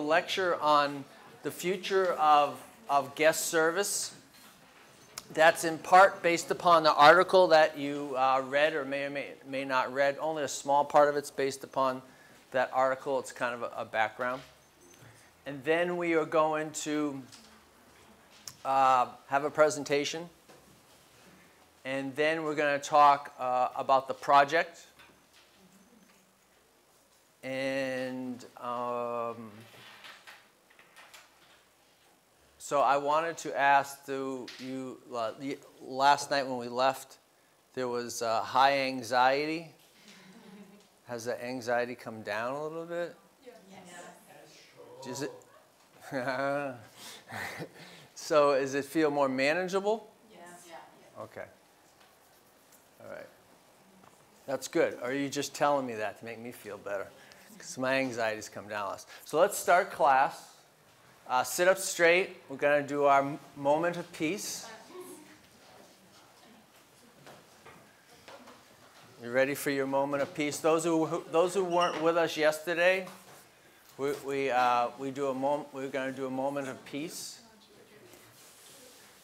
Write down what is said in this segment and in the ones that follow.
lecture on the future of guest service. That's in part based upon the article that you read or may or may not read. Only a small part of it's based upon that article. It's kind of a background. And then we are going to have a presentation. And then we're going to talk about the project. And so I wanted to ask you, last night when we left, there was high anxiety. Has the anxiety come down a little bit? Yes. Does it? So does it feel more manageable? Yes. Okay. All right. That's good. Or are you just telling me that to make me feel better? Because my anxiety's come down less. So let's start class. Sit up straight. We're going to do our moment of peace. You ready for your moment of peace? Those who weren't with us yesterday, we're going to do a moment of peace.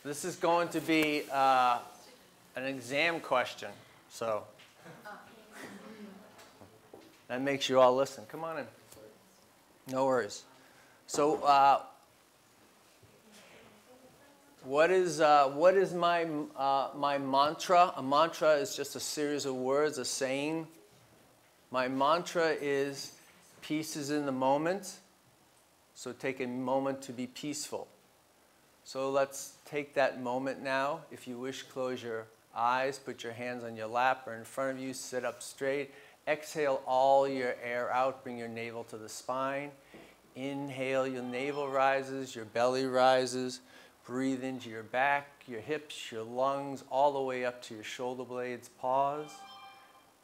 This is going to be an exam question, so that makes you all listen. Come on in. No worries. So, what is my mantra? A mantra is just a series of words, a saying. My mantra is peace is in the moment. So take a moment to be peaceful. So let's take that moment now. If you wish, close your eyes, put your hands on your lap or in front of you, sit up straight. Exhale all your air out, bring your navel to the spine. Inhale, your navel rises, your belly rises. Breathe into your back, your hips, your lungs, all the way up to your shoulder blades. Pause.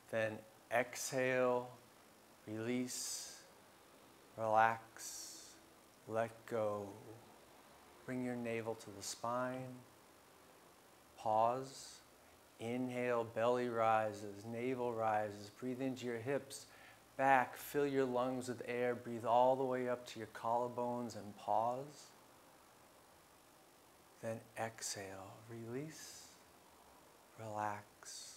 Then exhale, release, relax, let go. Bring your navel to the spine. Pause. Inhale, belly rises, navel rises. Breathe into your hips, back. Fill your lungs with air. Breathe all the way up to your collarbones and pause. Then exhale, release, relax,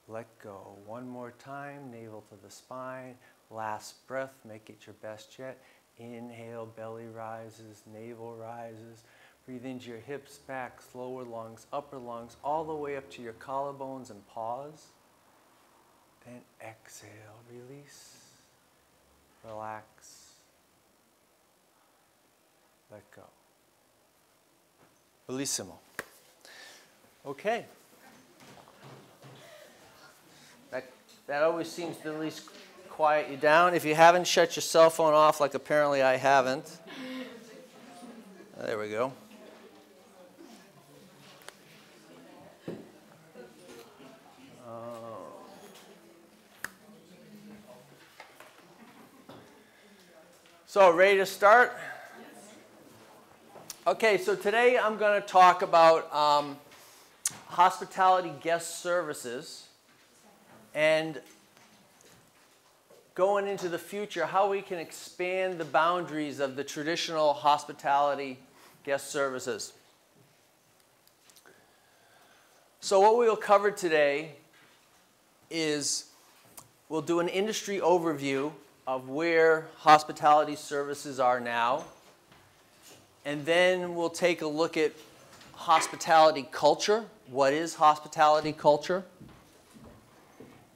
let go. One more time, navel to the spine. Last breath, make it your best yet. Inhale, belly rises, navel rises. Breathe into your hips, back, lower lungs, upper lungs, all the way up to your collarbones and pause. Then exhale, release, relax, let go. Bellissimo. Okay. That always seems to at least quiet you down. If you haven't shut your cell phone off, like apparently I haven't. There we go. So, ready to start? Okay, so today I'm going to talk about hospitality guest services and going into the future, how we can expand the boundaries of the traditional hospitality guest services. So what we'll cover today is we'll do an industry overview of where hospitality services are now. And then we'll take a look at hospitality culture. What is hospitality culture?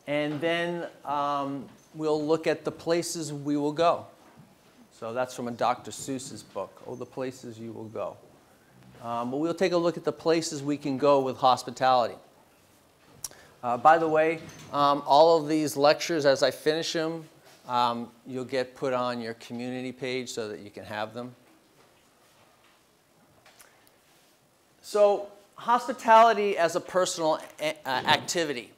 And then we'll look at the places we will go. So that's from a Dr. Seuss's book, Oh, the Places You Will Go. But we'll take a look at the places we can go with hospitality. By the way, all of these lectures, as I finish them, you'll get put on your community page so that you can have them. So, hospitality as a personal activity.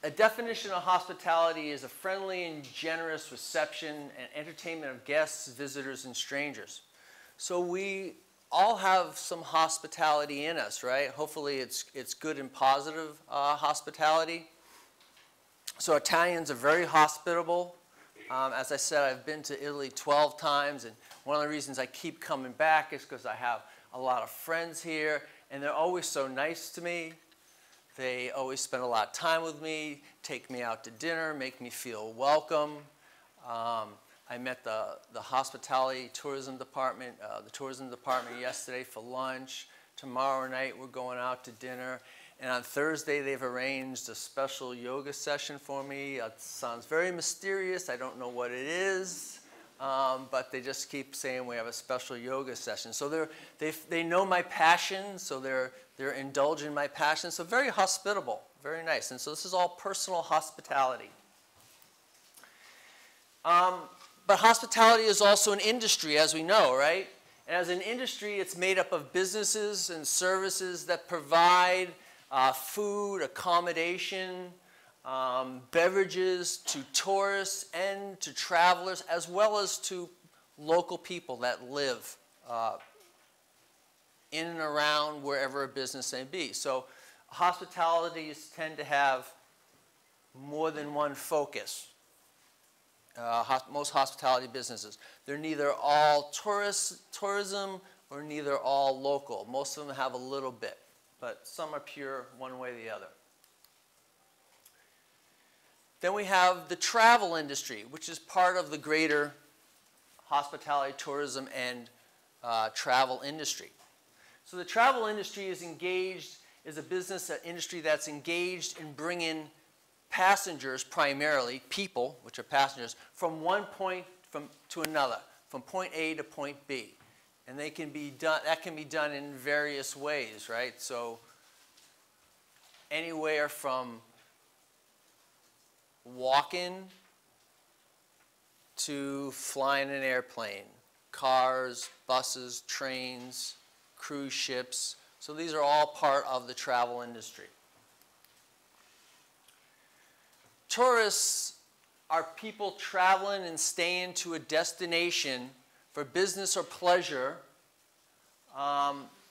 A definition of hospitality is a friendly and generous reception and entertainment of guests, visitors, and strangers. So we all have some hospitality in us, right? Hopefully it's good and positive hospitality. So Italians are very hospitable. As I said, I've been to Italy 12 times, and one of the reasons I keep coming back is because I have a lot of friends here, and they're always so nice to me. They always spend a lot of time with me, take me out to dinner, make me feel welcome. I met the hospitality tourism department, yesterday for lunch. Tomorrow night we're going out to dinner. And on Thursday they've arranged a special yoga session for me. It sounds very mysterious. I don't know what it is. But they just keep saying we have a special yoga session. So they know my passion, so they're indulging my passion. So very hospitable, very nice. And so this is all personal hospitality. But hospitality is also an industry, as we know, right? And as an industry, it's made up of businesses and services that provide food, accommodation, beverages to tourists and to travelers, as well as to local people that live in and around wherever a business may be. So hospitalities tend to have more than one focus. Most hospitality businesses. They're neither all tourism or neither all local. Most of them have a little bit, but some are pure one way or the other. Then we have the travel industry, which is part of the greater hospitality, tourism, and travel industry. So the travel industry is a business industry that's engaged in bringing passengers, primarily people, which are passengers, from one point to another, from point A to point B. And that can be done in various ways, right? So anywhere from walking to flying an airplane, cars, buses, trains, cruise ships. So these are all part of the travel industry. Tourists are people traveling and staying to a destination for business or pleasure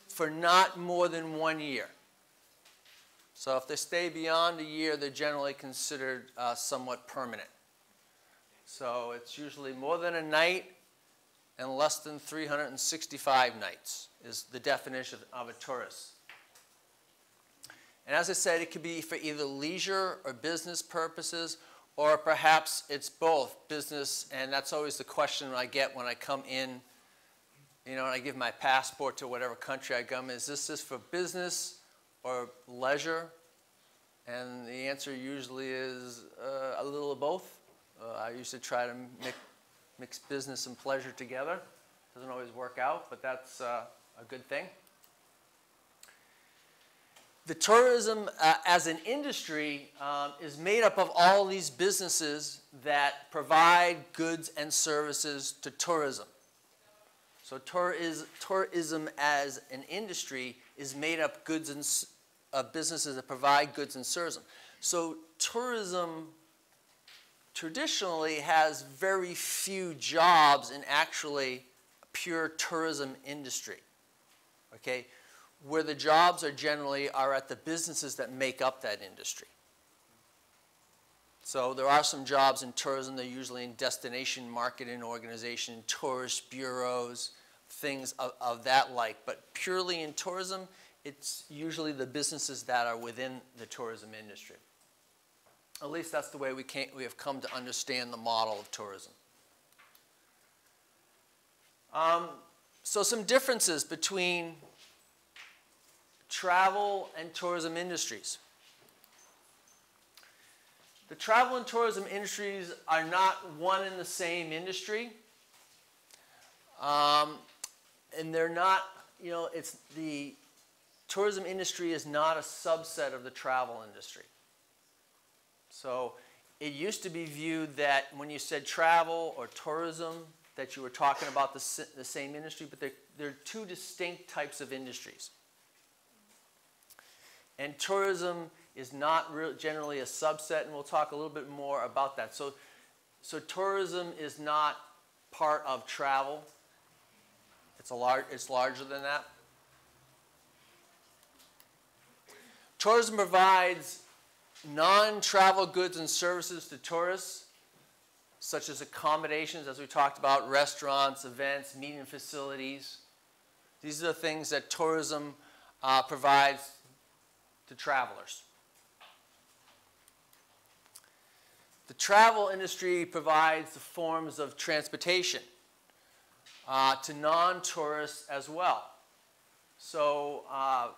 for not more than 1 year. So if they stay beyond a year, they're generally considered somewhat permanent. So it's usually more than a night and less than 365 nights is the definition of a tourist. And as I said, it could be for either leisure or business purposes, or perhaps it's both business, and that's always the question I get when I come in, you know, and I give my passport to whatever country I come in. Is this for business or leisure? And the answer usually is a little of both. I usually try to mix business and pleasure together. Doesn't always work out, but that's a good thing. The tourism as an industry is made up of all these businesses that provide goods and services to tourism. So tourism as an industry is made up of businesses that provide goods and services. So tourism traditionally has very few jobs in actually a pure tourism industry. Okay? Where the jobs are generally at the businesses that make up that industry. So there are some jobs in tourism. They're usually in destination marketing organization, tourist bureaus, things of that like. But purely in tourism, it's usually the businesses that are within the tourism industry. At least that's the way we have come to understand the model of tourism. So some differences between travel and tourism industries. The travel and tourism industries are not one and the same industry. And they're not, you know, it's the tourism industry is not a subset of the travel industry. So it used to be viewed that when you said travel or tourism, that you were talking about the same industry, but they're two distinct types of industries. And tourism is not generally a subset, and we'll talk a little bit more about that. So tourism is not part of travel. It's larger than that. Tourism provides non-travel goods and services to tourists, such as accommodations, as we talked about, restaurants, events, meeting facilities. These are the things that tourism provides to travelers. The travel industry provides the forms of transportation to non-tourists as well. So I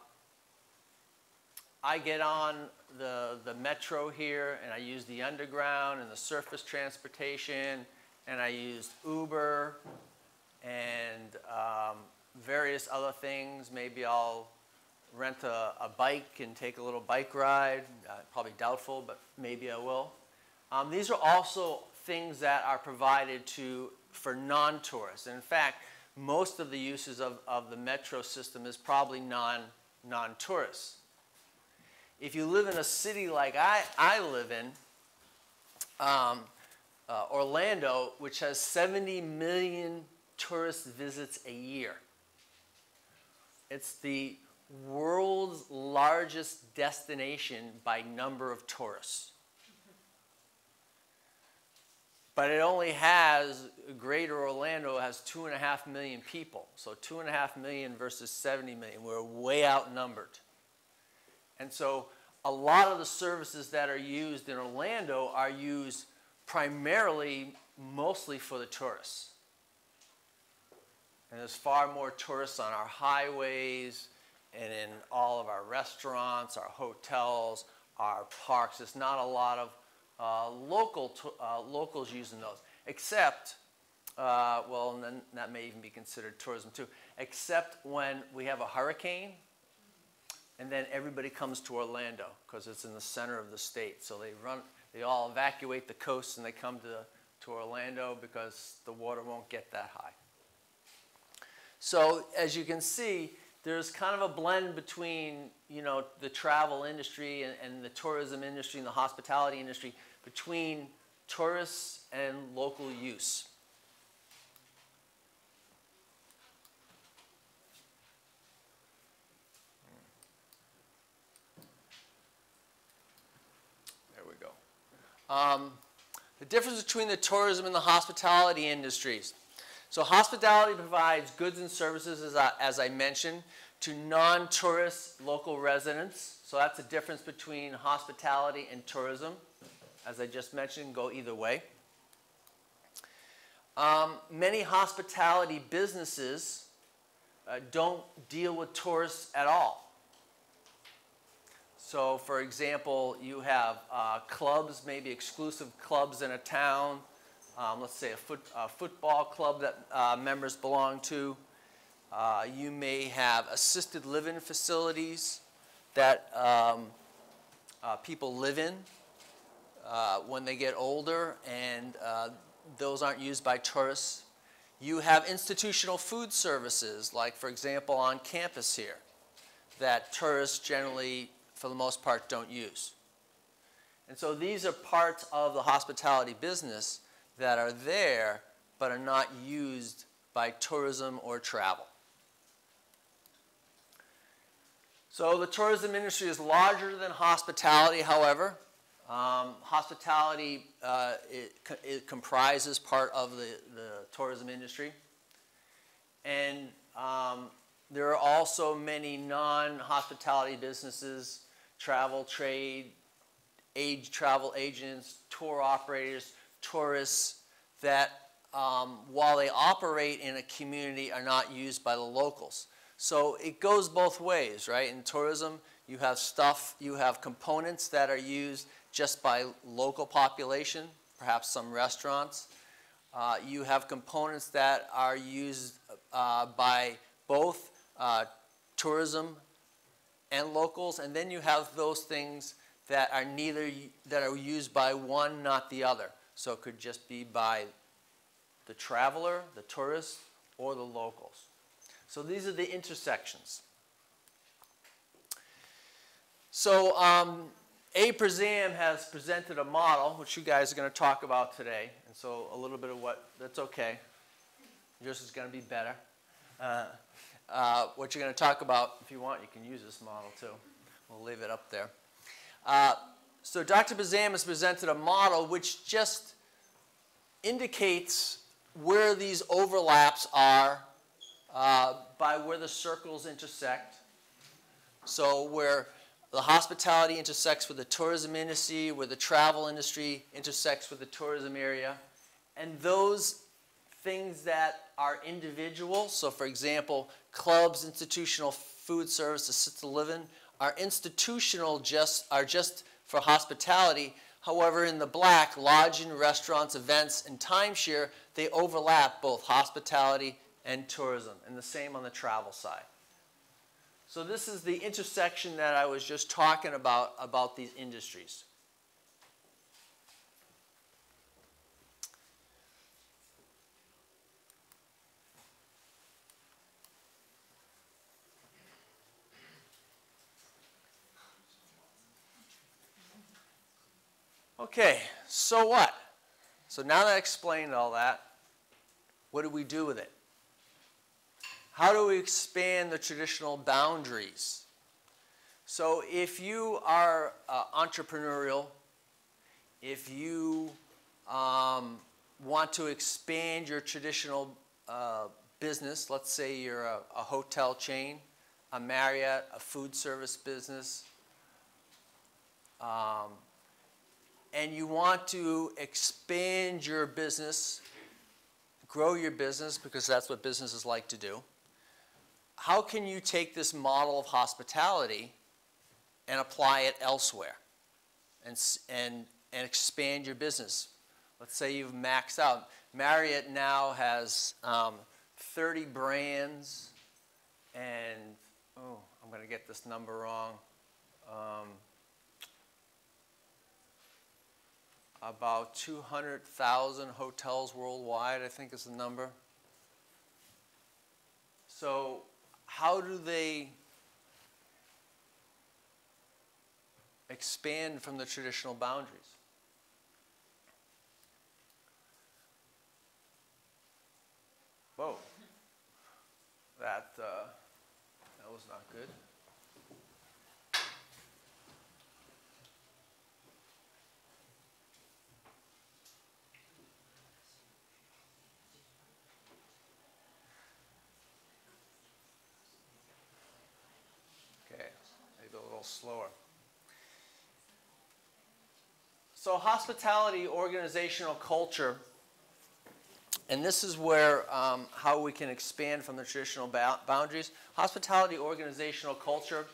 get on the metro here, and I use the underground and the surface transportation, and I use Uber and various other things. Maybe I'll rent a bike and take a little bike ride. Probably doubtful, but maybe I will. These are also things that are provided for non-tourists. And in fact, most of the uses of the metro system is probably non-tourists. If you live in a city like I live in, Orlando, which has 70 million tourist visits a year. It's the world's largest destination by number of tourists. But it only has, Greater Orlando has 2.5 million people. So 2.5 million versus 70 million. We're way outnumbered. And so a lot of the services that are used in Orlando are used primarily, mostly for the tourists. And there's far more tourists on our highways and in all of our restaurants, our hotels, our parks. There's not a lot of locals using those, except, well, and then that may even be considered tourism too, except when we have a hurricane, and then everybody comes to Orlando because it's in the center of the state. So they all evacuate the coast and they come to Orlando because the water won't get that high. So as you can see, there's kind of a blend between, you know, the travel industry and the tourism industry and the hospitality industry, between tourists and local use. There we go. The difference between the tourism and the hospitality industries. So hospitality provides goods and services, as I mentioned, to non-tourist local residents. So that's the difference between hospitality and tourism. As I just mentioned, go either way. Many hospitality businesses don't deal with tourists at all. So for example, you have clubs, maybe exclusive clubs in a town. Let's say a football club that members belong to. You may have assisted living facilities that people live in when they get older, and those aren't used by tourists. You have institutional food services, like for example on campus here, that tourists generally, for the most part, don't use. And so these are parts of the hospitality business that are there but are not used by tourism or travel. So the tourism industry is larger than hospitality, however. Hospitality it comprises part of the tourism industry. And there are also many non-hospitality businesses, travel trade, travel agents, tour operators, tourists that while they operate in a community are not used by the locals. So it goes both ways, right? In tourism, you have components that are used just by local population, perhaps some restaurants. You have components that are used by both tourism and locals, and then you have those things that are used by one, not the other. So it could just be by the traveler, the tourist, or the locals. So these are the intersections. So Prism has presented a model, which you guys are going to talk about today. And so a little bit of that's okay. Yours is going to be better. What you're going to talk about, if you want, you can use this model too. We'll leave it up there. So Dr. Prism has presented a model which just indicates where these overlaps are by where the circles intersect. So where the hospitality intersects with the tourism industry, where the travel industry intersects with the tourism area. And those things that are individual, so for example, clubs, institutional food service, assisted living, are institutional are just for hospitality. However, in the black, lodging, restaurants, events, and timeshare, they overlap both hospitality and tourism, and the same on the travel side. So this is the intersection that I was just talking about these industries. Okay, so what? So now that I explained all that, what do we do with it? How do we expand the traditional boundaries? So if you are entrepreneurial, if you want to expand your traditional business, let's say you're a hotel chain, a Marriott, a food service business, and you want to expand your business, grow your business, because that's what businesses like to do, how can you take this model of hospitality and apply it elsewhere and expand your business? Let's say you've maxed out. Marriott now has 30 brands and, oh, I'm going to get this number wrong. About 200,000 hotels worldwide, I think is the number. So how do they expand from the traditional boundaries? Whoa, that was not good. Slower. So hospitality organizational culture, and this is where how we can expand from the traditional boundaries. Hospitality organizational culture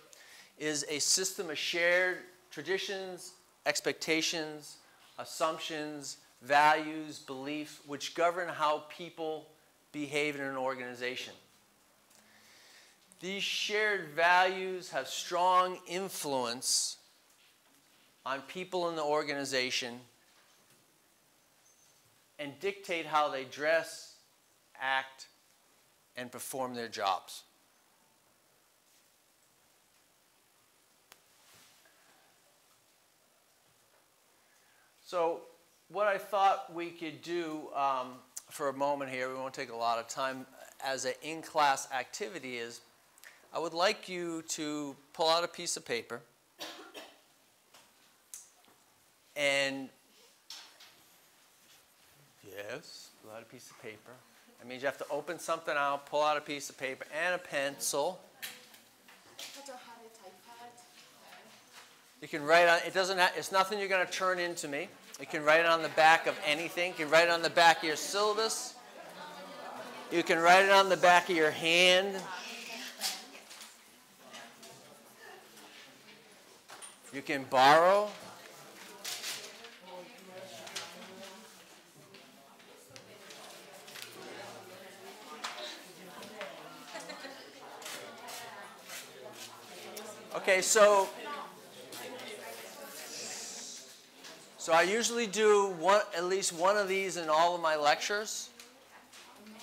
is a system of shared traditions, expectations, assumptions, values, beliefs, which govern how people behave in an organization. These shared values have strong influence on people in the organization and dictate how they dress, act, and perform their jobs. So what I thought we could do for a moment here, we won't take a lot of time, as an in-class activity is, I would like you to pull out a piece of paper and, yes, pull out a piece of paper. That means you have to open something out, pull out a piece of paper and a pencil. You can write on, it's nothing you're going to turn into me. You can write it on the back of anything. You can write it on the back of your syllabus. You can write it on the back of your hand. You can borrow. Okay, so I usually do at least one of these in all of my lectures.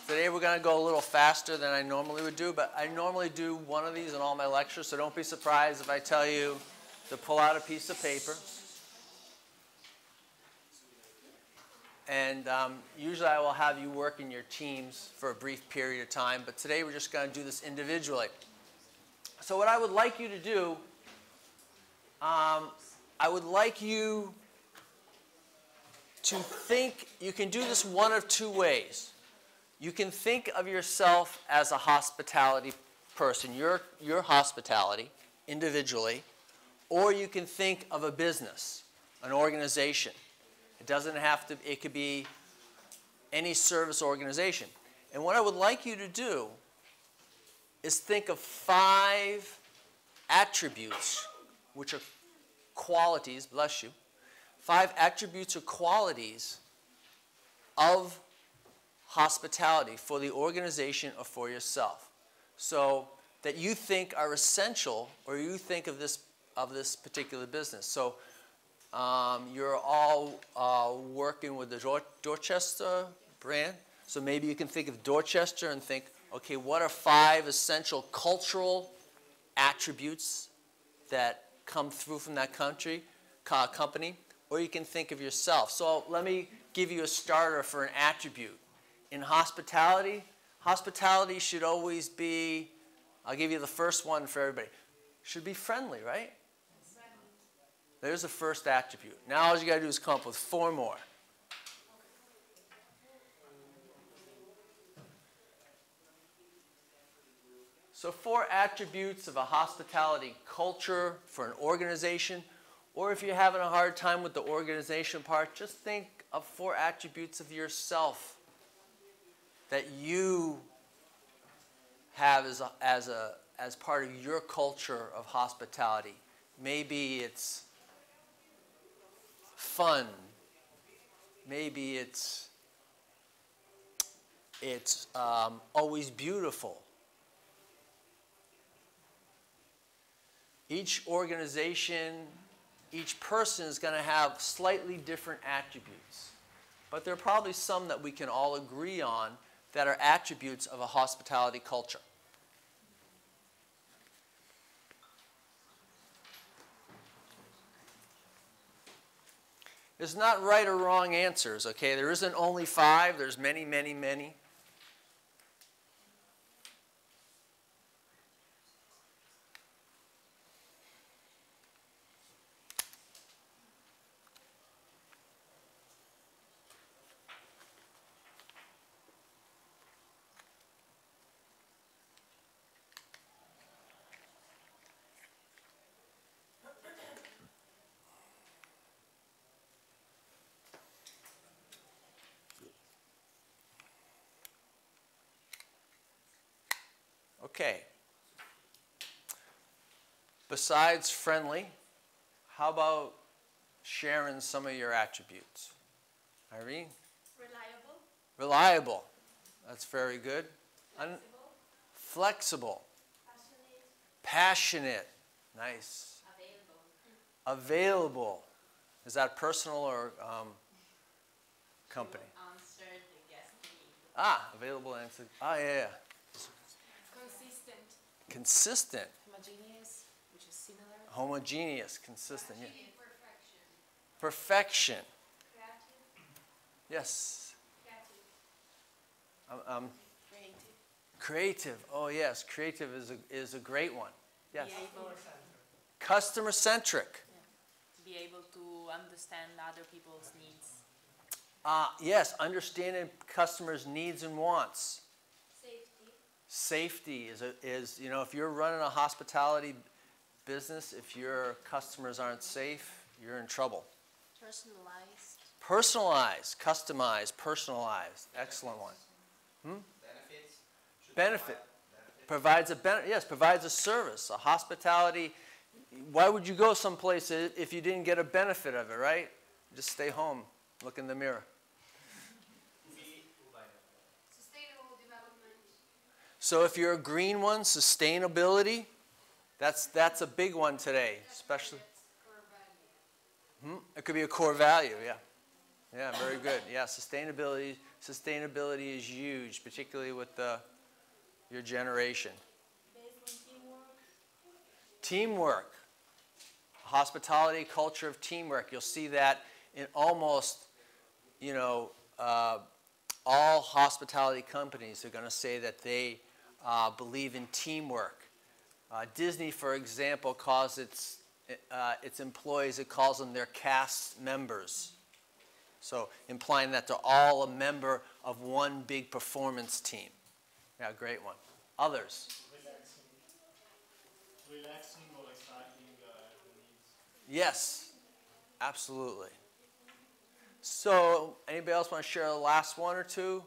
Today we're going to go a little faster than I normally would do, but I normally do one of these in all my lectures, so don't be surprised if I tell you to pull out a piece of paper. And usually I will have you work in your teams for a brief period of time, but today we're just going to do this individually. So what I would like you to do, I would like you to think, you can do this one of two ways. You can think of yourself as a hospitality person, your hospitality, individually, or you can think of a business, an organization. It doesn't have to, it could be any service organization. And what I would like you to do is think of 5 attributes, which are qualities, bless you, 5 attributes or qualities of hospitality for the organization or for yourself. So that you think are essential, or you think of this particular business. So you're all working with the Dorchester brand. So maybe you can think of Dorchester and think, okay, what are 5 essential cultural attributes that come through from that company? Or you can think of yourself. So let me give you a starter for an attribute. In hospitality, hospitality should always be, I'll give you the first one for everybody, should be friendly, right? There's the first attribute. Now all you got to do is come up with 4 more. So 4 attributes of a hospitality culture for an organization, or if you're having a hard time with the organization part, just think of 4 attributes of yourself that you have as part of your culture of hospitality. Maybe it's fun. Maybe it's always beautiful. Each organization, each person is going to have slightly different attributes. But there are probably some that we can all agree on that are attributes of a hospitality culture. There's not right or wrong answers, okay? There isn't only 5. There's many, many, many. Okay. Besides friendly, how about sharing some of your attributes? Irene? Reliable. Reliable. That's very good. Flexible. Flexible. Passionate. Passionate. Nice. Available. Available. Is that personal or company? Answer the guest need. Ah, available answer. Ah, yeah. Consistent. Consistent. Homogeneous, which is similar. Homogeneous. Consistent. Yeah. Perfection. Perfection. Creative. Yes. Creative. Creative. Oh yes, creative is a great one. Yes. Be able, Customer centric. be able to understand other people's needs. Yes, understanding customers' needs and wants. Safety. Safety is you know, if you're running a hospitality business, if your customers aren't safe, you're in trouble. Personalized. Personalized, customized, personalized. Excellent one. Benefits. Benefit. Provides a service, a hospitality. Why would you go someplace if you didn't get a benefit of it, right? Just stay home, look in the mirror. Sustainable development. So if you're a green one, sustainability, that's a big one today, especially. It could be a core value, yeah. Yeah, very good. Yeah, sustainability is huge, particularly with your generation. Based on teamwork. Teamwork. Hospitality, culture of teamwork. You'll see that in almost, you know, all hospitality companies are going to say that they believe in teamwork. Disney, for example, calls its employees, it calls them their cast members. So implying that they're all a member of one big performance team. Yeah, great one. Others? Relaxing or exciting needs. Yes, absolutely. So anybody else want to share the last one or two?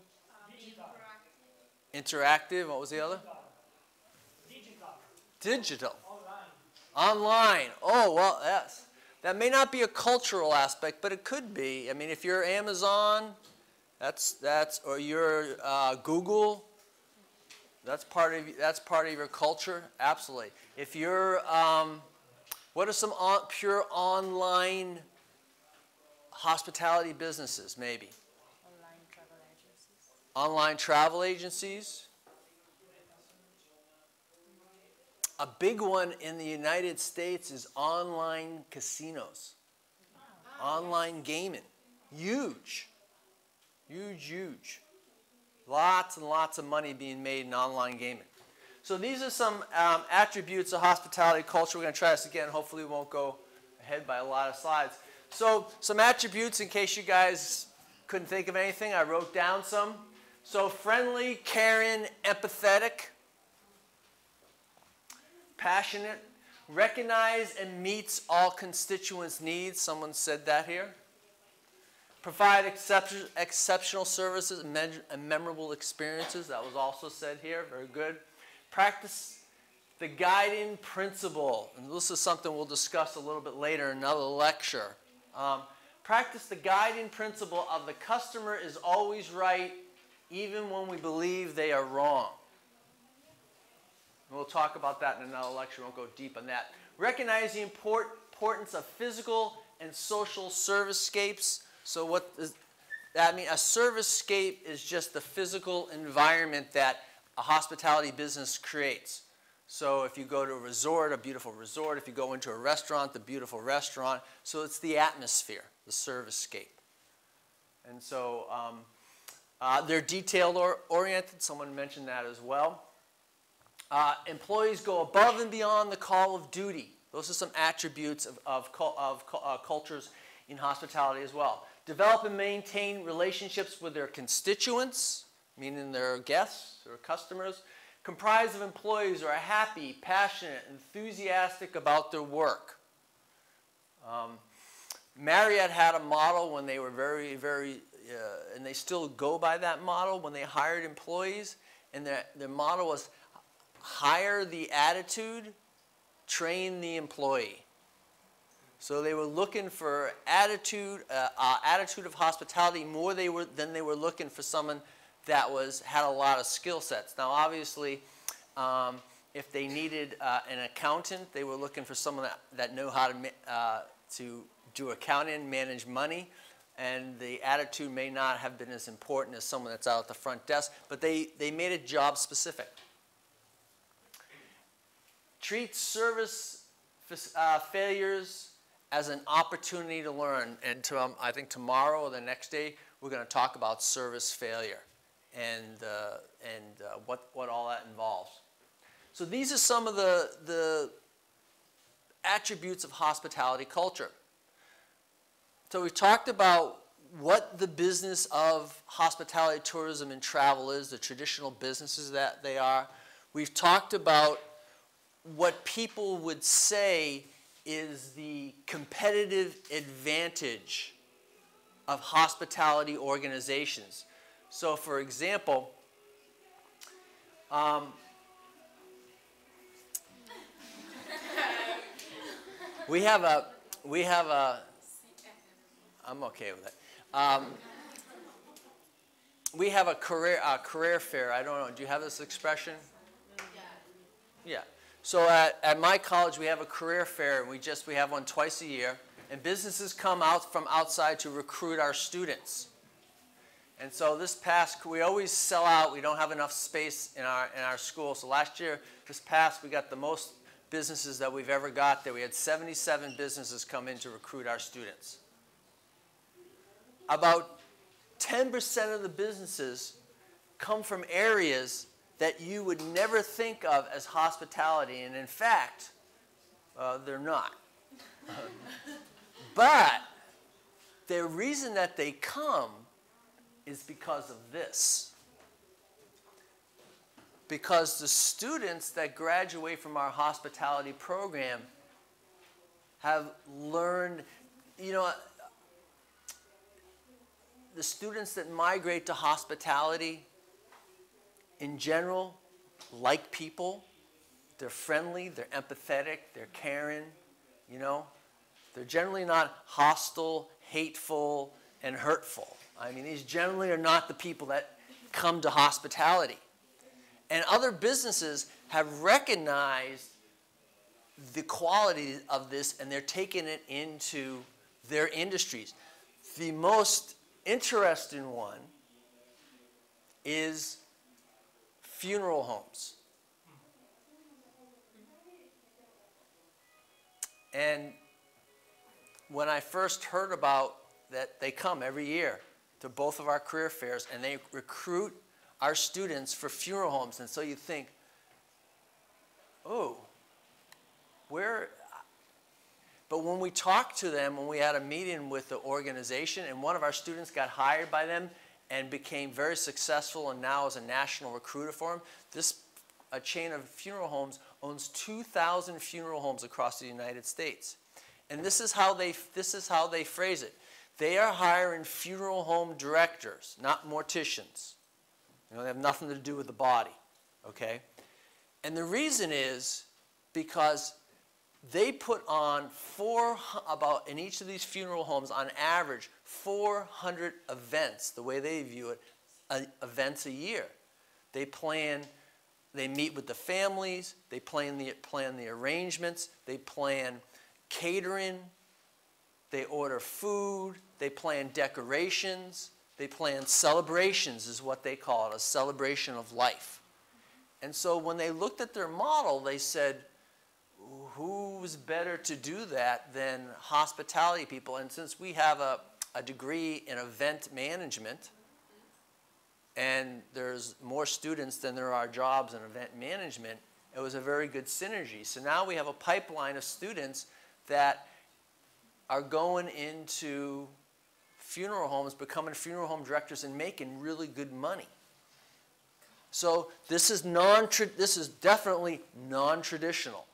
Interactive. What was the other? Digital. Online. Oh, well, yes. That may not be a cultural aspect, but it could be. I mean, if you're Amazon, or you're Google, that's part of your culture. Absolutely. If you're, what are some pure online hospitality businesses? Maybe. Online travel agencies. Online travel agencies. A big one in the United States is online casinos. Online gaming. Huge. Huge, huge. Lots and lots of money being made in online gaming. So these are some attributes of hospitality culture. We're going to try this again. Hopefully we won't go ahead by a lot of slides. So some attributes, in case you guys couldn't think of anything, I wrote down some. So friendly, caring, empathetic, passionate, recognize and meets all constituents' needs. Someone said that here. Provide exceptional services and memorable experiences. That was also said here. Very good. Practice the guiding principle. And this is something we'll discuss a little bit later in another lecture. Practice the guiding principle of the customer is always right, even when we believe they are wrong. We'll talk about that in another lecture. We won't go deep on that. Recognize the importance of physical and social servicescapes. So what does that mean? A servicescape is just the physical environment that a hospitality business creates. So if you go to a resort, a beautiful resort. If you go into a restaurant, the beautiful restaurant. So it's the atmosphere, the servicescape. And so they're detail-oriented. Someone mentioned that as well. Employees go above and beyond the call of duty. Those are some attributes of cultures in hospitality as well. Develop and maintain relationships with their constituents, meaning their guests or customers. Comprised of employees who are happy, passionate, enthusiastic about their work. Marriott had a model when they were and they still go by that model when they hired employees, and their model was hire the attitude, train the employee. So they were looking for attitude of hospitality more than they were looking for someone that had a lot of skill sets. Now, obviously, if they needed an accountant, they were looking for someone that knew how to do accounting, manage money, and the attitude may not have been as important as someone that's out at the front desk, but they made it job specific. Treat service failures as an opportunity to learn. And I think tomorrow or the next day, we're going to talk about service failure and what all that involves. So these are some of the attributes of hospitality culture. So we've talked about what the business of hospitality, tourism, and travel is, the traditional businesses that they are. We've talked about what people would say is the competitive advantage of hospitality organizations. So, for example, we have a, I'm okay with it. We have a career fair. I don't know, do you have this expression? Yeah. So at my college, we have a career fair, and we have one twice a year, and businesses come out from outside to recruit our students. And so we always sell out. We don't have enough space in our school. So this past, we got the most businesses that we've ever got there. We had 77 businesses come in to recruit our students. About 10% of the businesses come from areas that you would never think of as hospitality, and in fact, they're not. But the reason that they come is because of this. Because the students that graduate from our hospitality program have learned, you know, the students that migrate to hospitality in general like people. They're friendly, they're empathetic, they're caring, you know. They're generally not hostile, hateful, and hurtful. I mean, these generally are not the people that come to hospitality. And other businesses have recognized the quality of this, and they're taking it into their industries. The most interesting one is funeral homes. And when I first heard about that, they come every year to both of our career fairs, and they recruit our students for funeral homes. And so you think, oh, where? But when we talked to them, when we had a meeting with the organization, and one of our students got hired by them and became very successful and now is a national recruiter for them, a chain of funeral homes owns 2,000 funeral homes across the United States. And this is how they phrase it. They are hiring funeral home directors, not morticians. You know, they have nothing to do with the body, okay? And the reason is because they put on in each of these funeral homes, on average, 400 events, the way they view it, events a year. They meet with the families, they plan the arrangements, they plan catering, they order food, they plan decorations, they plan celebrations, is what they call it, a celebration of life. And so when they looked at their model, they said, who's better to do that than hospitality people? And since we have a degree in event management, and there's more students than there are jobs in event management, it was a very good synergy. So now we have a pipeline of students that are going into funeral homes, becoming funeral home directors, and making really good money. So this is definitely non-traditional.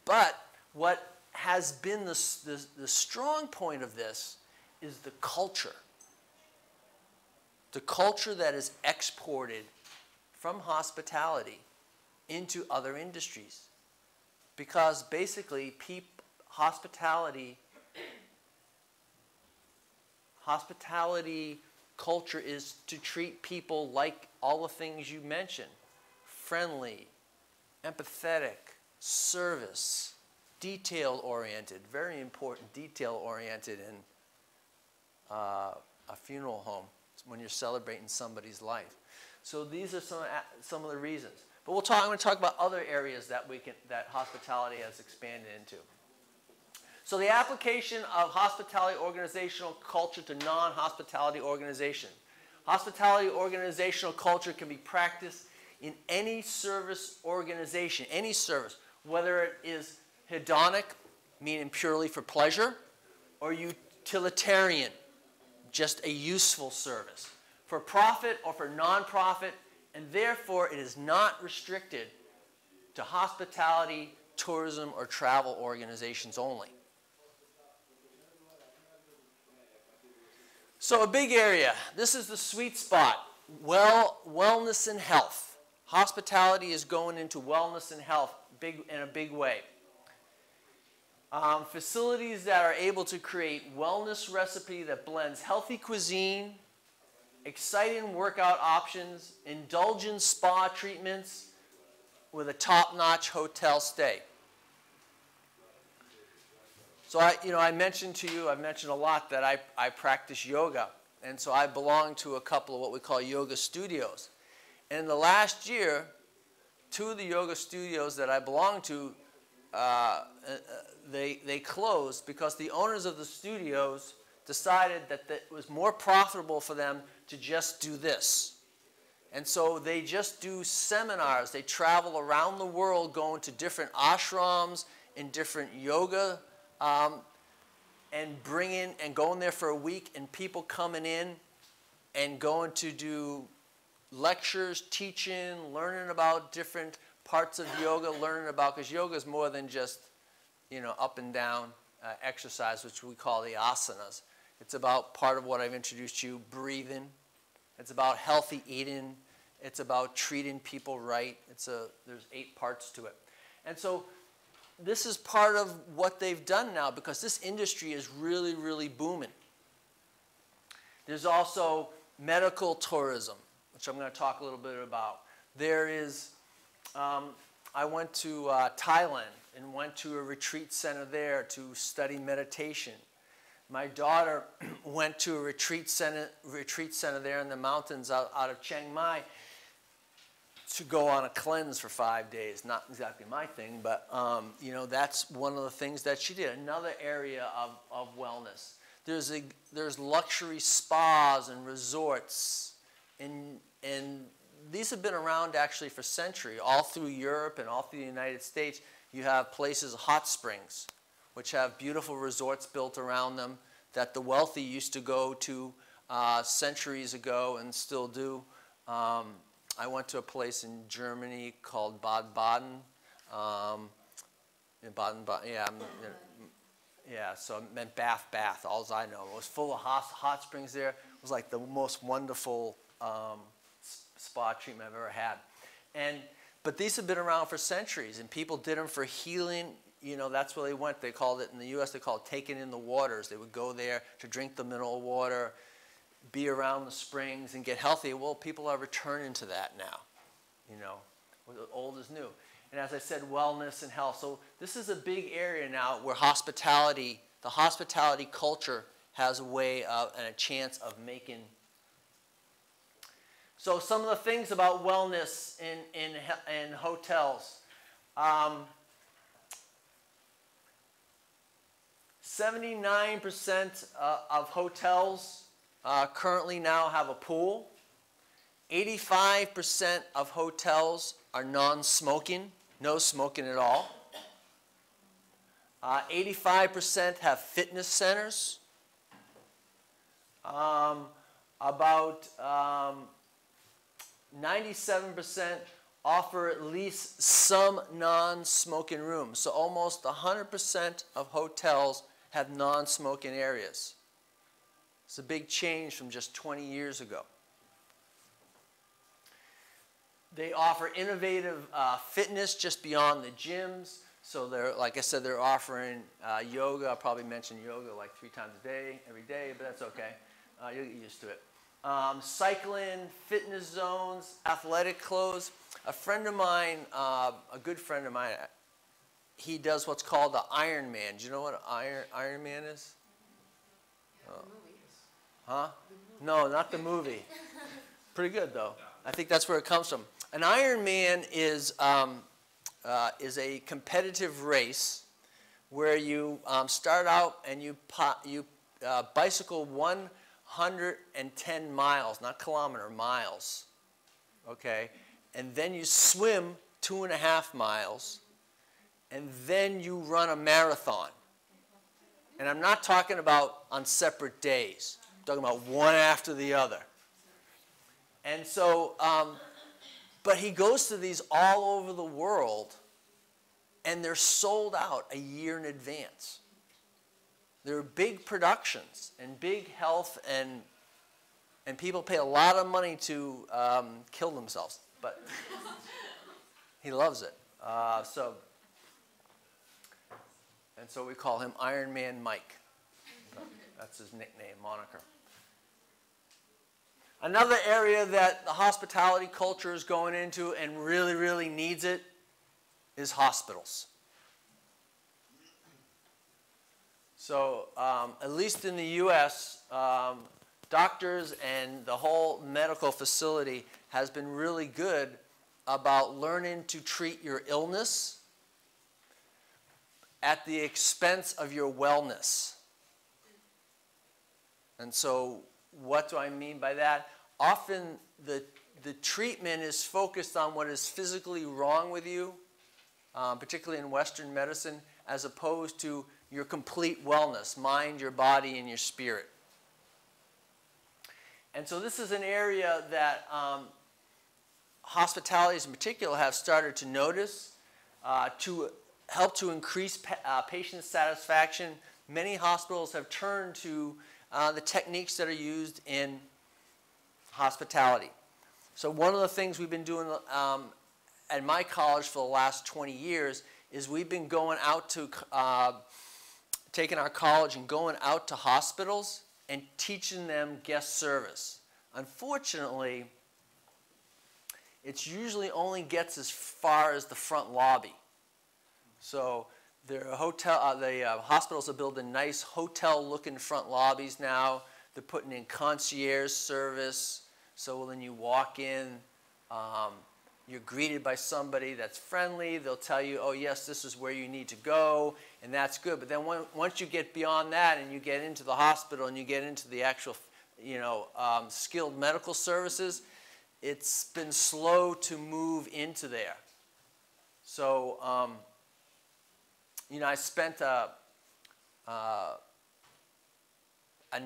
But what has been the strong point of this is the culture. The culture that is exported from hospitality into other industries. Because basically, hospitality culture is to treat people like all the things you mentioned. Friendly, empathetic, service, detail-oriented, very important, detail-oriented in a funeral home when you're celebrating somebody's life. So these are some of the reasons. But I'm going to talk about other areas that hospitality has expanded into. So the application of hospitality organizational culture to non-hospitality organization. Hospitality organizational culture can be practiced in any service organization, any service, whether it is hedonic, meaning purely for pleasure, or utilitarian, just a useful service, for profit or for non-profit, and therefore it is not restricted to hospitality, tourism, or travel organizations only. So a big area, this is the sweet spot, wellness and health. Hospitality is going into wellness and health in a big way. Facilities that are able to create wellness recipe that blends healthy cuisine, exciting workout options, indulgent spa treatments with a top-notch hotel stay. So I've mentioned a lot that I practice yoga, and so I belong to a couple of what we call yoga studios. And in the last year, 2 of the yoga studios that I belong to, they closed because the owners of the studios decided that it was more profitable for them to just do this. And so they just do seminars. They travel around the world going to different ashrams and different yoga and bringing and going there for a week, and people coming in and going to do lectures, teaching, learning about different parts of yoga, learning about, because yoga is more than just, you know, up and down exercise, which we call the asanas. It's about part of what I've introduced you, breathing. It's about healthy eating. It's about treating people right. There's 8 parts to it. And so this is part of what they've done now, because this industry is really, really booming. There's also medical tourism, which I'm going to talk a little bit about. There is, I went to Thailand and went to a retreat center there to study meditation. My daughter went to a retreat center there in the mountains out of Chiang Mai to go on a cleanse for 5 days. Not exactly my thing, but you know, that's one of the things that she did. Another area of wellness. There's luxury spas and resorts, and these have been around actually for centuries. All through Europe and all through the United States, you have places, hot springs, which have beautiful resorts built around them that the wealthy used to go to centuries ago and still do. I went to a place in Germany called Baden-Baden. In Baden-Baden, yeah, so it meant bath, all I know. It was full of hot springs there. It was like the most wonderful spa treatment I've ever had. But these have been around for centuries, and people did them for healing. You know, that's where they went. They called it, in the U.S., they called it taking in the waters. They would go there to drink the mineral water, be around the springs, and get healthy. Well, people are returning to that now, you know, old is new. And as I said, wellness and health. So this is a big area now where the hospitality culture has a way of, and a chance of making. So some of the things about wellness in hotels. 79% of hotels currently now have a pool. 85% of hotels are non-smoking, no smoking at all. 85% have fitness centers. About 97% offer at least some non-smoking rooms. So almost 100% of hotels have non-smoking areas. It's a big change from just 20 years ago. They offer innovative fitness just beyond the gyms. So they're, like I said, they're offering yoga. I'll probably mention yoga like 3 times a day, every day, but that's okay. You'll get used to it. Cycling, fitness zones, athletic clothes. A friend of mine, a good friend of mine, he does what's called the Ironman. Do you know what Ironman is? Oh. Huh? No, not the movie. Pretty good though. I think that's where it comes from. An Ironman is a competitive race where you start out and you bicycle 110 miles, not kilometer, miles. Okay, and then you swim 2.5 miles, and then you run a marathon. And I'm not talking about on separate days. I'm talking about one after the other. And so, but he goes to these all over the world, and they're sold out a year in advance. They're big productions and big health, and people pay a lot of money to kill themselves. But he loves it. And so we call him Iron Man Mike. That's his nickname, moniker. Another area that the hospitality culture is going into and really, really needs it is hospitals. So at least in the U.S., doctors and the whole medical facility has been really good about learning to treat your illness at the expense of your wellness. And so what do I mean by that? Often the treatment is focused on what is physically wrong with you, particularly in Western medicine, as opposed to your complete wellness, mind, your body, and your spirit. And so this is an area that hospitalities in particular have started to notice to help to increase patient satisfaction. Many hospitals have turned to the techniques that are used in hospitality. So one of the things we've been doing at my college for the last 20 years is we've been going out to, taking our college and going out to hospitals and teaching them guest service. Unfortunately, it usually only gets as far as the front lobby. So the hospitals are building nice hotel-looking front lobbies now. They're putting in concierge service. So when you walk in, you're greeted by somebody that's friendly. They'll tell you, oh, yes, this is where you need to go, and that's good. But then once you get beyond that and you get into the hospital and you get into the actual, skilled medical services, it's been slow to move into there. So, I spent a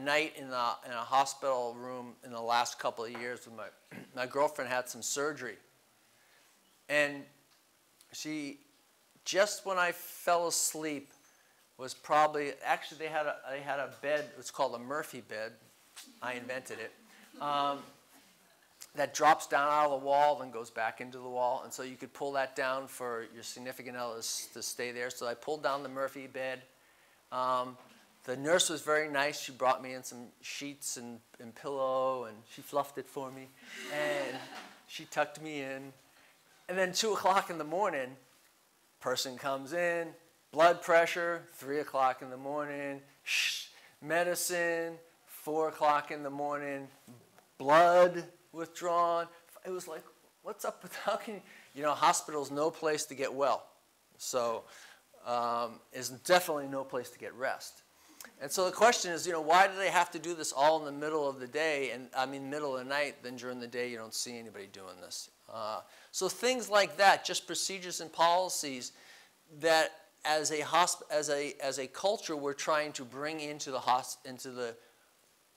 night in a hospital room in the last couple of years with my girlfriend had some surgery. And she, just when I fell asleep, was probably, actually they had a bed, it's called a Murphy bed, I invented it, that drops down out of the wall and goes back into the wall. And so you could pull that down for your significant other to stay there. So I pulled down the Murphy bed. The nurse was very nice. She brought me in some sheets and pillow, and she fluffed it for me. And she tucked me in. And then 2 o'clock in the morning, person comes in, blood pressure, 3 o'clock in the morning, medicine, 4 o'clock in the morning, blood withdrawn. It was like, what's up with, how can you, hospital's no place to get well. So is definitely no place to get rest. And so the question is, why do they have to do this all in the middle of the day, and middle of the night, then during the day you don't see anybody doing this. So things like that, just procedures and policies that as a culture we're trying to bring into the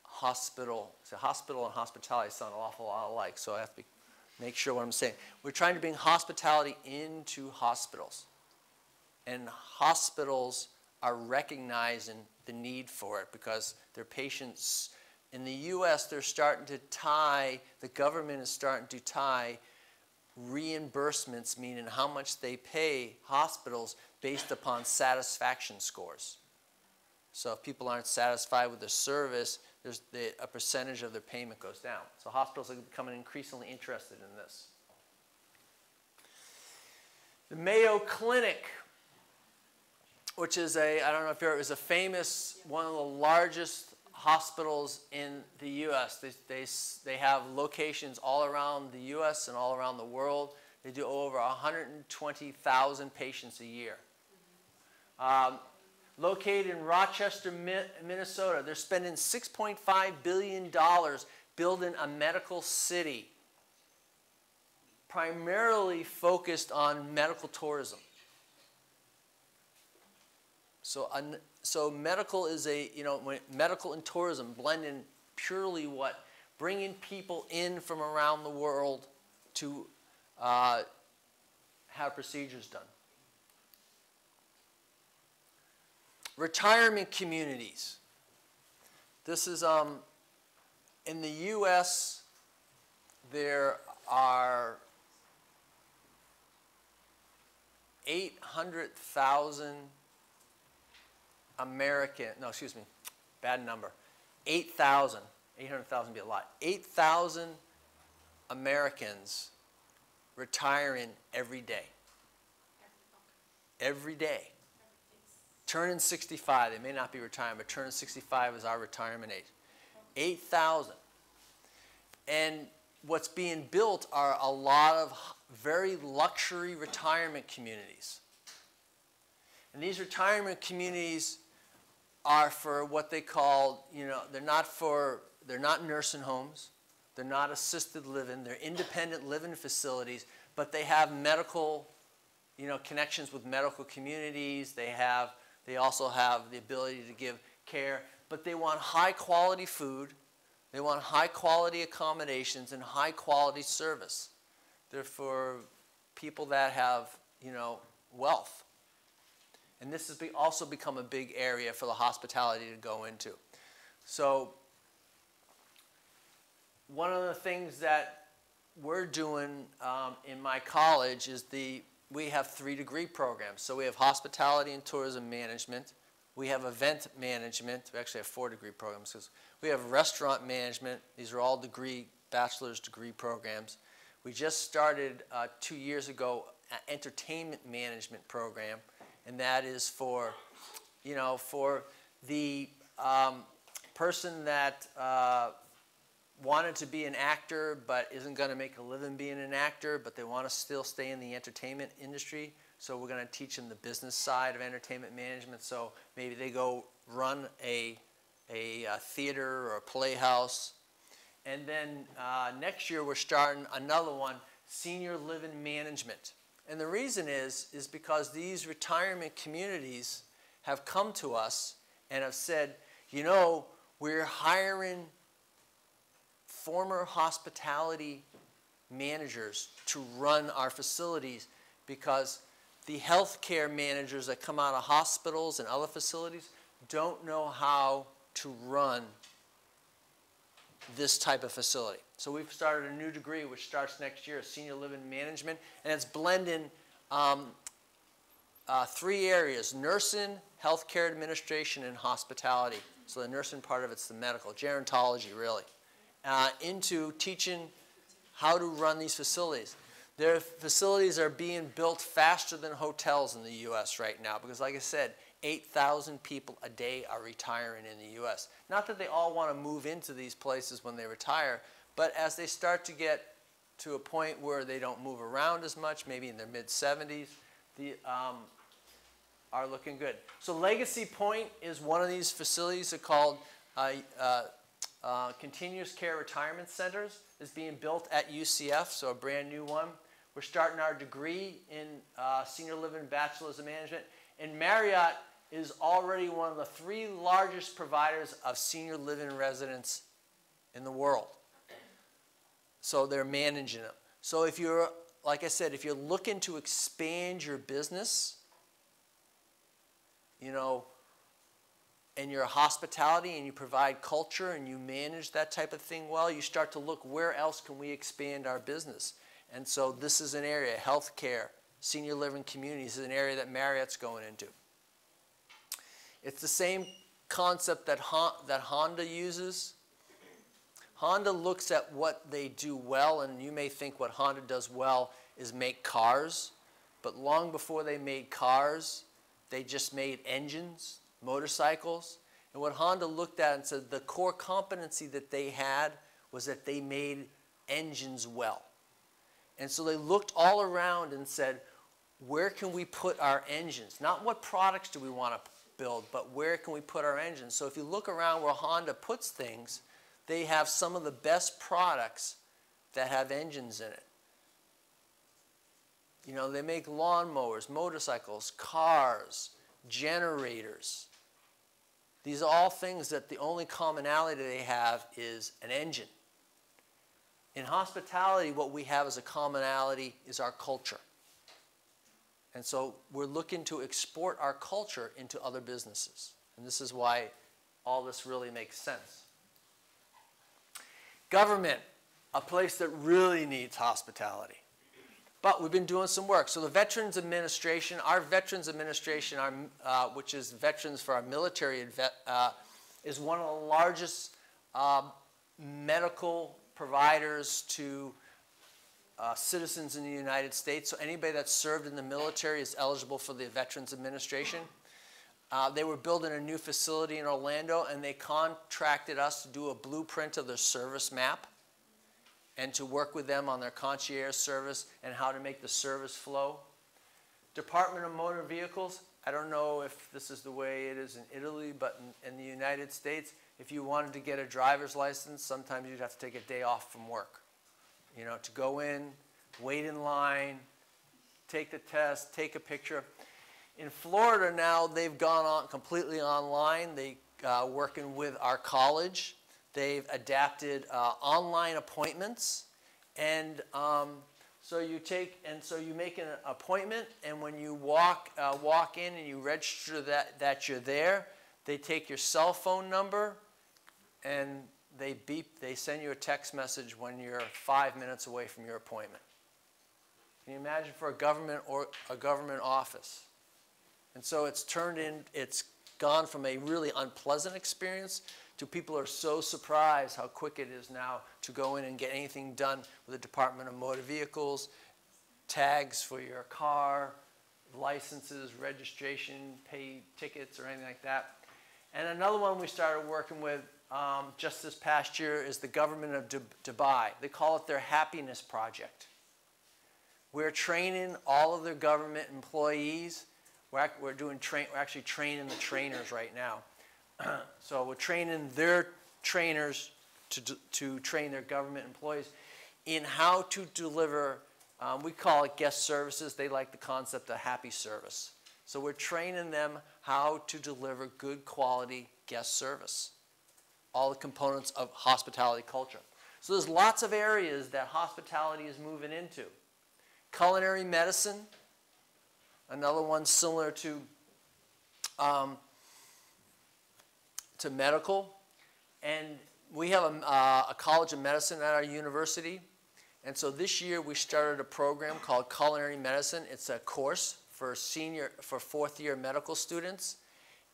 hospital. So hospital and hospitality sound an awful lot alike, so I have to make sure what I'm saying. We're trying to bring hospitality into hospitals. And hospitals are recognizing the need for it because their patients, in the U.S., they're starting to tie, the government is starting to tie reimbursements, meaning how much they pay hospitals based upon satisfaction scores. So if people aren't satisfied with the service, a percentage of their payment goes down. So hospitals are becoming increasingly interested in this. The Mayo Clinic, which is I don't know if it was a famous, one of the largest hospitals in the U.S. They have locations all around the U.S. and all around the world. They do over 120,000 patients a year. Located in Rochester, Minnesota, they're spending $6.5 billion building a medical city, primarily focused on medical tourism. So medical is medical and tourism blend in purely what? Bringing people in from around the world to have procedures done. Retirement communities. This is, in the U.S., there are 800,000 bad number. 8,000 would be a lot. 8,000 Americans retiring every day. Every day. Turning 65, they may not be retiring, but turning 65 is our retirement age. 8,000. And what's being built are a lot of very luxury retirement communities. And these retirement communities are for what they call, they're not nursing homes, they're not assisted living, they're independent living facilities, but they have medical, connections with medical communities, they have They also have the ability to give care, but they want high quality food, they want high quality accommodations and high quality service. They're for people that have, you know, wealth. And this has also become a big area for the hospitality to go into. So one of the things that we're doing in my college is we have 3-degree programs. So we have hospitality and tourism management. We have event management. We actually have 4-degree programs because we have restaurant management. These are all bachelor's degree programs. We just started 2 years ago an entertainment management program, and that is for, you know, for the person that wanted to be an actor but isn't going to make a living being an actor, but they want to still stay in the entertainment industry. So we're going to teach them the business side of entertainment management. So maybe they go run a theater or a playhouse. And then next year we're starting another one, senior living management. And the reason is because these retirement communities have come to us and have said, you know, we're hiring former hospitality managers to run our facilities because the healthcare managers that come out of hospitals and other facilities don't know how to run this type of facility. So we've started a new degree which starts next year, Senior Living Management, and it's blending 3 areas: nursing, healthcare administration, and hospitality. So the nursing part of it's the medical, gerontology really, into teaching how to run these facilities. Their facilities are being built faster than hotels in the U.S. right now because, like I said, 8,000 people a day are retiring in the U.S. Not that they all want to move into these places when they retire, but as they start to get to a point where they don't move around as much, maybe in their mid-70s, are looking good. So Legacy Point is one of these facilities. They're called Continuous Care Retirement Centers. Is being built at UCF, so a brand new one. We're starting our degree in Senior Living Bachelor's of Management. And Marriott is already one of the 3 largest providers of senior living residents in the world. So they're managing them. So if you're, like I said, if you're looking to expand your business, you know, and you're a hospitality and you provide culture and you manage that type of thing well, you start to look, where else can we expand our business? And so this is an area, healthcare, senior living communities is an area that Marriott's going into. It's the same concept that Honda uses. Honda looks at what they do well, and you may think what Honda does well is make cars, but long before they made cars, they just made engines, motorcycles. And what Honda looked at and said the core competency that they had was that they made engines well. And so they looked all around and said, where can we put our engines? Not what products do we want to build, but where can we put our engines? So if you look around where Honda puts things, they have some of the best products that have engines in it. You know, they make lawnmowers, motorcycles, cars, generators. These are all things that the only commonality they have is an engine. In hospitality, what we have as a commonality is our culture. And so we're looking to export our culture into other businesses. And this is why all this really makes sense. Government, a place that really needs hospitality. But we've been doing some work. So the Veterans Administration, our Veterans Administration, which is veterans for our military, is one of the largest medical providers to citizens in the United States. So anybody that's served in the military is eligible for the Veterans Administration. They were building a new facility in Orlando, and they contracted us to do a blueprint of their service map and to work with them on their concierge service and how to make the service flow. Department of Motor Vehicles, I don't know if this is the way it is in Italy, but in the United States, if you wanted to get a driver's license, sometimes you'd have to take a day off from work. You know, to go in, wait in line, take the test, take a picture. In Florida now, they've gone on completely online. They working with our college. They've adapted online appointments, and so you make an appointment, and when you walk in and you register that you're there, they take your cell phone number, and they send you a text message when you're 5 minutes away from your appointment. Can you imagine for a government office? And so it's gone from a really unpleasant experience to people are so surprised how quick it is now to go in and get anything done with the Department of Motor Vehicles, tags for your car, licenses, registration, pay tickets, or anything like that. And another one we started working with just this past year is the government of Dubai. They call it their Happiness Project. We're training all of their government employees. We're actually training the trainers right now. So we're training their trainers to train their government employees in how to deliver, we call it guest services. They like the concept of happy service. So we're training them how to deliver good quality guest service. All the components of hospitality culture. So there's lots of areas that hospitality is moving into. Culinary medicine, another one similar to medical. And we have a college of medicine at our university. And so this year we started a program called Culinary Medicine. It's a course for fourth year medical students.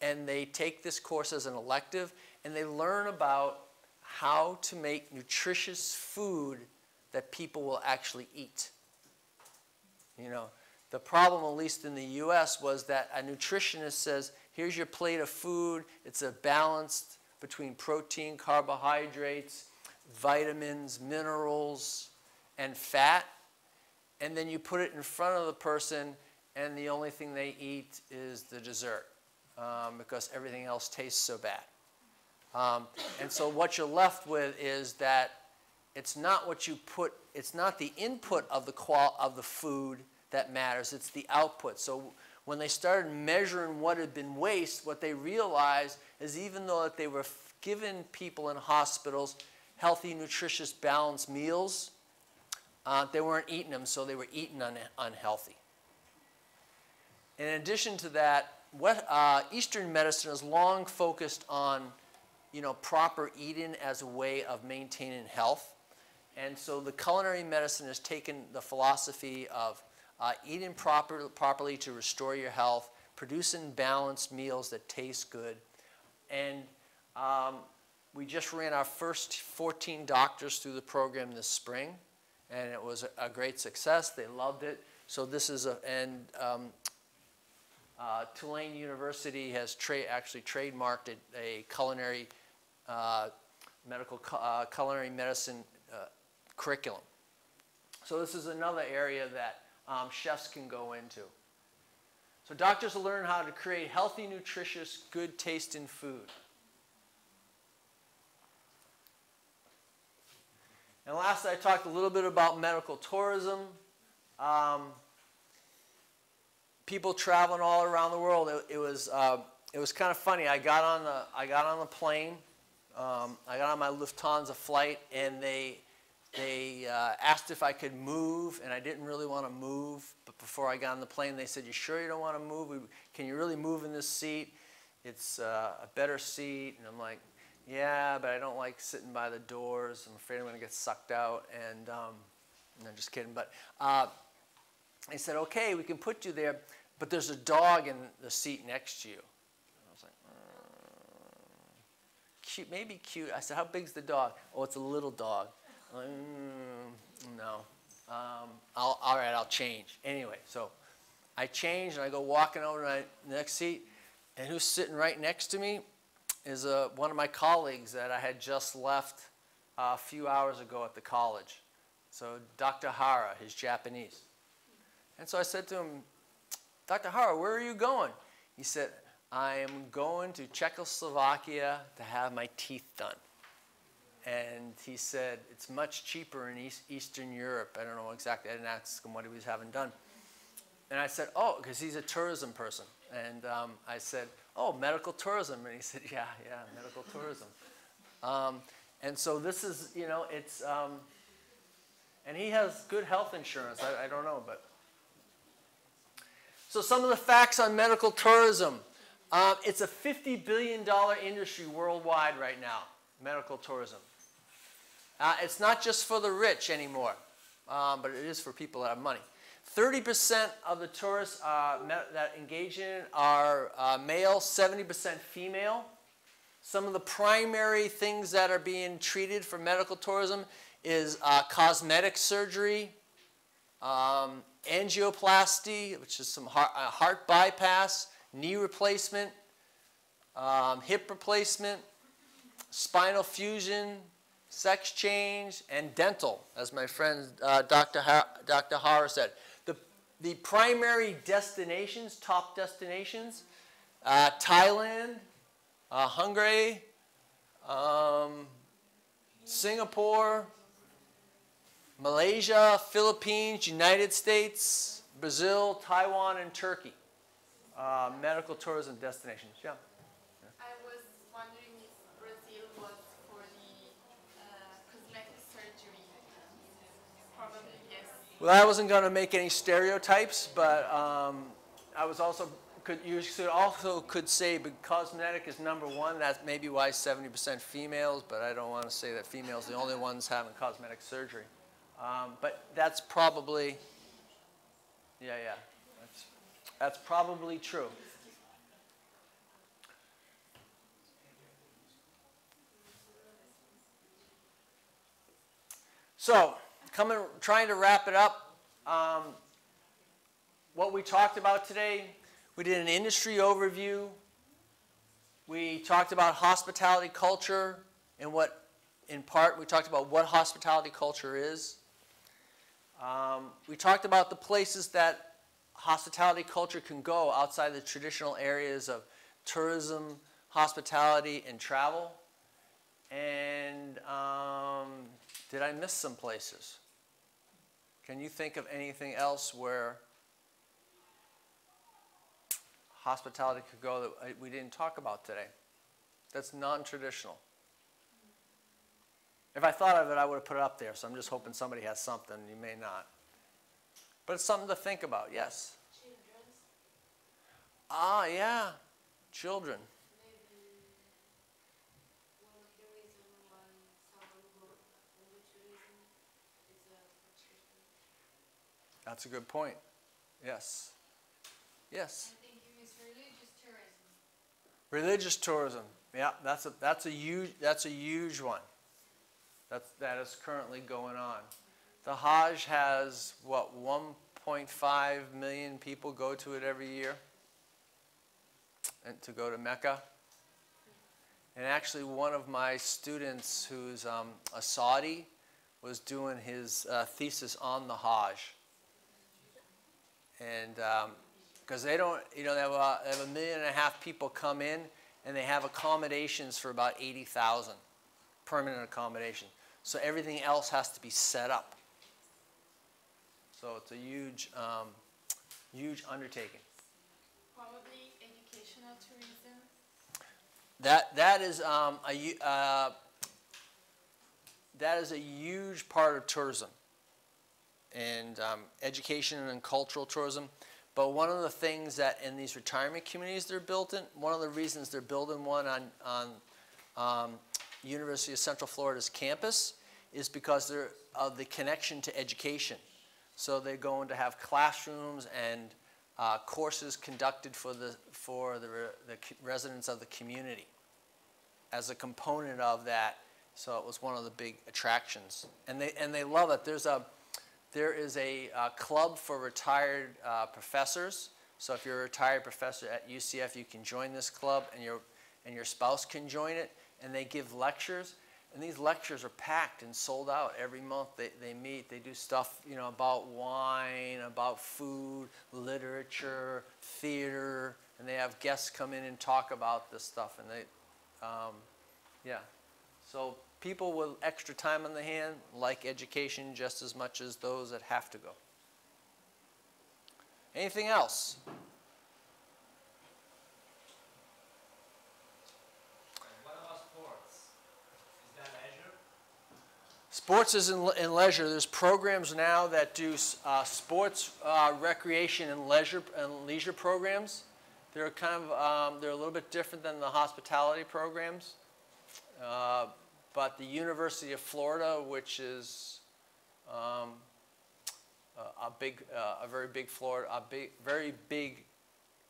And they take this course as an elective, and they learn about how to make nutritious food that people will actually eat. You know, the problem, at least in the US, was that a nutritionist says, here's your plate of food. It's a balanced between protein, carbohydrates, vitamins, minerals, and fat. And then you put it in front of the person, and the only thing they eat is the dessert because everything else tastes so bad. And so what you're left with is that it's not what you put, it's not the input of the food that matters, it's the output. So when they started measuring what had been waste, what they realized is even though that they were giving people in hospitals healthy, nutritious, balanced meals, they weren't eating them, so they were eating unhealthy. In addition to that, Eastern medicine has long focused on proper eating as a way of maintaining health. And so the culinary medicine has taken the philosophy of eating properly to restore your health, producing balanced meals that taste good. And we just ran our first 14 doctors through the program this spring, and it was a great success. They loved it. So this is Tulane University has actually trademarked a culinary culinary medicine curriculum. So this is another area that chefs can go into. So doctors will learn how to create healthy, nutritious, good tasting food. And last, I talked a little bit about medical tourism. People traveling all around the world. It was kind of funny. I got on the plane. I got on my Lufthansa flight, and they asked if I could move, and I didn't really want to move. But before I got on the plane, they said, "You sure you don't want to move? Can you really move in this seat? It's a better seat." And I'm like, "Yeah, but I don't like sitting by the doors. I'm afraid I'm going to get sucked out." And no, just kidding. But they said, "Okay, we can put you there, but there's a dog in the seat next to you." And I was like, "Cute, maybe cute." I said, "How big's the dog?" "Oh, it's a little dog." I'm like, "No. All right, I'll change." Anyway, so I changed, and I go walking over to the next seat, and who's sitting right next to me is one of my colleagues that I had just left a few hours ago at the college. So Dr. Hara, he's Japanese. And so I said to him, "Dr. Hara, where are you going?" He said, "I am going to Czechoslovakia to have my teeth done." And he said, "It's much cheaper in Eastern Europe." I don't know exactly. I didn't ask him what he was having done. And I said, oh, because he's a tourism person. And I said, oh, medical tourism. And he said, yeah, medical tourism. And so this is, you know, it's, and he has good health insurance. I don't know, but. So some of the facts on medical tourism. It's a $50 billion industry worldwide right now, medical tourism. It's not just for the rich anymore, but it is for people that have money. 30% of the tourists that engage in it are male, 70% female. Some of the primary things that are being treated for medical tourism is cosmetic surgery, angioplasty, which is some heart bypass, knee replacement, hip replacement, spinal fusion, sex change, and dental, as my friend Dr. Hara said. The primary destinations, top destinations, Thailand, Hungary, Singapore, Malaysia, Philippines, United States, Brazil, Taiwan, and Turkey. Medical tourism destinations. Yeah. I was wondering if Brazil was for the cosmetic surgery. Probably yes. Well, I wasn't going to make any stereotypes, but I was also could say, but cosmetic is #1. That's maybe why 70% females, but I don't want to say that females are the only ones having cosmetic surgery. But that's probably, yeah. That's probably true. So, trying to wrap it up. What we talked about today, we did an industry overview. We talked about hospitality culture and in part, we talked about what hospitality culture is. We talked about the places that hospitality culture can go outside the traditional areas of tourism, hospitality, and travel. And did I miss some places? Can you think of anything else where hospitality could go that we didn't talk about today? That's non-traditional. If I thought of it, I would have put it up there, so I'm just hoping somebody has something. You may not. But it's something to think about, yes. Children's. Yeah, children. Maybe one of the reasons why someone goes into tourism is for children. That's a good point. Yes. Yes. I think it is religious tourism. Religious tourism. Yeah, that's a huge one. That is currently going on. The Hajj has, what, 1.5 million people go to it every year, and to go to Mecca. And actually, one of my students who's a Saudi was doing his thesis on the Hajj. And because they don't, they have 1.5 million people come in, and they have accommodations for about 80,000, permanent accommodation. So everything else has to be set up. So it's a huge, huge undertaking. Probably educational tourism. That is a huge part of tourism, and education and cultural tourism. But one of the things that in these retirement communities they're built in, one of the reasons they're building one on University of Central Florida's campus is because of the connection to education. So they're going to have classrooms and courses conducted for the residents of the community as a component of that. So it was one of the big attractions, and they love it. There is a club for retired professors. So if you're a retired professor at UCF, you can join this club, and your spouse can join it. And they give lectures, and these lectures are packed and sold out every month. They meet, they do stuff, about wine, about food, literature, theater, and they have guests come in and talk about this stuff. And yeah. So people with extra time on the hand like education just as much as those that have to go. Anything else? What about sports? Is that leisure? Sports is in leisure. There's programs now that do sports, recreation, and leisure programs. They're kind of they're a little bit different than the hospitality programs. But the University of Florida, which is a very big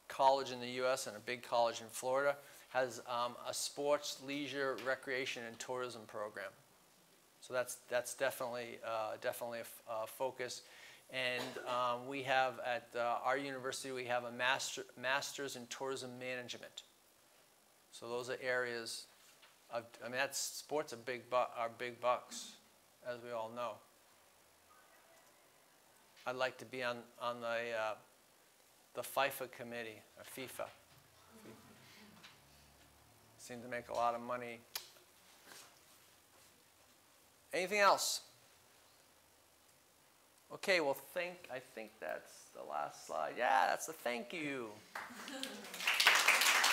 college in the U.S. and a big college in Florida, has a sports, leisure, recreation, and tourism program. So that's definitely a focus. And we have at our university, we have a master's in tourism management. So those are areas of, I mean, that's sports are big bucks, as we all know. I'd like to be on the FIFA committee, or FIFA. Seem to make a lot of money. Anything else? Okay, well, I think that's the last slide. Yeah, that's the thank you.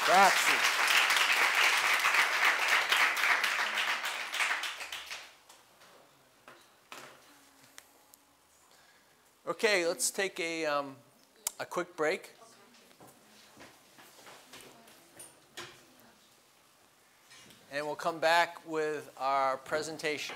Grazie. Okay, let's take a quick break. And we'll come back with our presentation.